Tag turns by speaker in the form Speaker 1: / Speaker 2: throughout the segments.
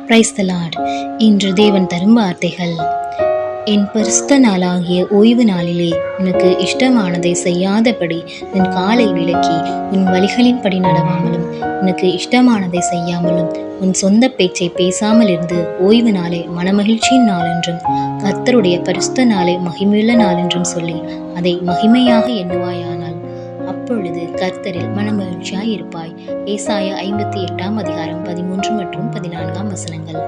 Speaker 1: Praise the Lord. இன்று தேவன் தரும் வார்த்தைகள். என் பரிசுத்த நாளாகிய ஓய்வு நாளிலே உனக்கு இஷ்டமானதை செய்யாதபடி உன் காலை விலக்கி உன் வழிகளின்படி நடவாமலும் உனக்கு இஷ்டமானதை செய்யாமலும் உன் சொந்த பேச்சை பேசாமல் இருந்து ஓய்வு நாளை மனமகிழ்ச்சியின் நாள் என்றும் கர்த்தருடைய பரிசுத்த நாளை மகிமையுள்ள நாள் என்றும் சொல்லி அதை மகிமையாக எண்ணுவாயானால் அப்பொழுது கர்த்தரில் மனமகிழ்ச்சியாய் இருப்பாய். ஏசாயா 58 13 மற்றும் 14 வசனங்கள்.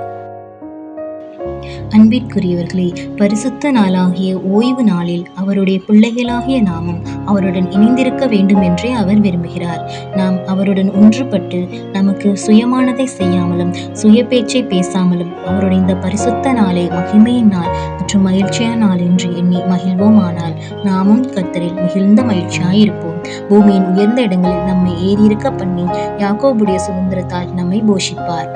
Speaker 1: அன்பிற்குரியவர்களே, பரிசுத்த நாளாகிய ஓய்வு நாளில் அவருடைய பிள்ளைகளாகிய நாமும் அவருடன் இணைந்திருக்க வேண்டும் என்றே அவர் விரும்புகிறார். நாம் அவருடன் ஒன்றுபட்டு நமக்கு சுயமானதை செய்யாமலும் சுய பேச்சை பேசாமலும் அவருடைய இந்த பரிசுத்த நாளை மகிமையின் நாள் மற்றும் மகிழ்ச்சியான நாள் என்று எண்ணி மகிழ்வோமானால் நாமும் கர்த்தரில் மிகுந்த மகிழ்ச்சியாயிருப்போம். பூமியின் உயர்ந்த இடங்களில் நம்மை ஏறியிருக்க பண்ணி யாக்கோபுடைய சுதந்திரத்தால் நம்மை போஷிப்பார்.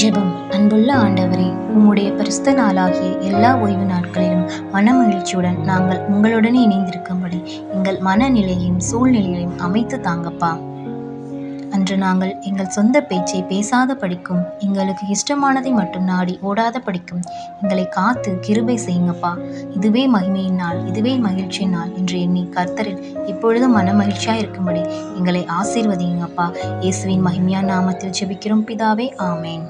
Speaker 1: ஜெபம். அன்புள்ள ஆண்டவரே, உம்முடைய பரிசுத்த நாளாகிய எல்லா ஓய்வு நாட்களிலும் மனமகிழ்ச்சியுடன் நாங்கள் உங்களுடனே இணைந்திருக்கும்படி எங்கள் மனநிலையையும் சூழ்நிலையையும் அமைத்து தாங்கப்பா. அன்று நாங்கள் எங்கள் சொந்த பேச்சை பேசாத படிக்கும், எங்களுக்கு இஷ்டமானதை மட்டும் நாடி ஓடாத படிக்கும் எங்களை காத்து கிருபை செய்யுங்கப்பா. இதுவே மகிமையின் நாள், இதுவே மகிழ்ச்சியின் நாள் என்று எண்ணி கர்த்தரில் எப்பொழுதும் மன மகிழ்ச்சியா இருக்கும்படி எங்களை ஆசீர்வதிங்கப்பா. இயேசுவின் மகிமையான நாமத்தில் ஜெபிக்கிறோம் பிதாவே, ஆமேன்.